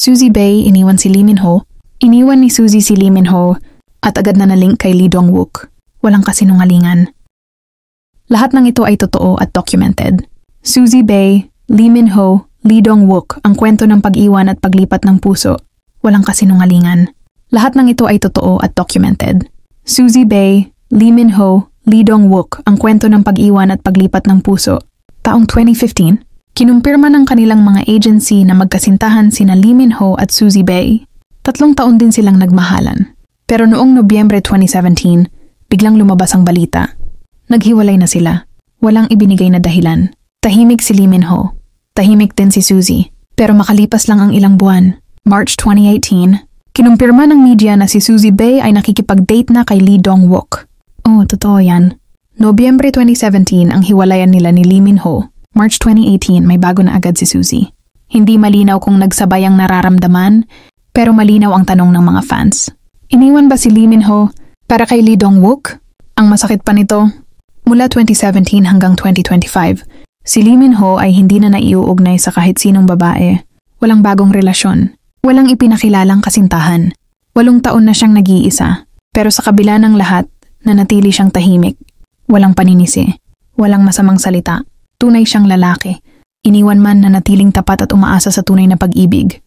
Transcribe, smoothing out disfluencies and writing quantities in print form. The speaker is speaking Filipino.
Suzy Bae iniwan si Lee Min-ho. Iniwan ni Suzy si Lee Min-ho at agad na nalink kay Lee Dong-wook. Walang kasinungalingan. Lahat ng ito ay totoo at documented. Suzy Bae, Lee Min-ho, Lee Dong-wook, ang kwento ng pag-iwan at paglipat ng puso. Walang kasinungalingan. Lahat ng ito ay totoo at documented. Suzy Bae, Lee Min-ho, Lee Dong-wook, ang kwento ng pag-iwan at paglipat ng puso. Taong 2015, kinumpirma ng kanilang mga agency na magkasintahan sina Lee Min-ho at Suzy Bae. 3 taon din silang nagmahalan. Pero noong Nobyembre 2017, biglang lumabas ang balita. Naghiwalay na sila. Walang ibinigay na dahilan. Tahimik si Lee Min-ho. Tahimik din si Suzy. Pero makalipas lang ang ilang buwan, March 2018, kinumpirma ng media na si Suzy Bae ay nakikipag-date na kay Lee Dong-wook. Oh, totoo yan. Nobyembre 2017 ang hiwalayan nila ni Lee Min-ho. March 2018 may bago na agad si Suzy. Hindi malinaw kung nagsabay ang nararamdaman, pero malinaw ang tanong ng mga fans. Iniwan ba si Lee Min-ho para kay Lee Dong-wook? Ang masakit pa nito, mula 2017 hanggang 2025, si Lee Min-ho ay hindi na naiuugnay sa kahit sinong babae. Walang bagong relasyon. Walang ipinakilalang kasintahan. 8 taon na siyang nag-iisa. Pero sa kabila ng lahat, nanatili siyang tahimik. Walang paninisi. Walang masamang salita. Tunay siyang lalaki. Iniwan man na natiling tapat at umaasa sa tunay na pag-ibig.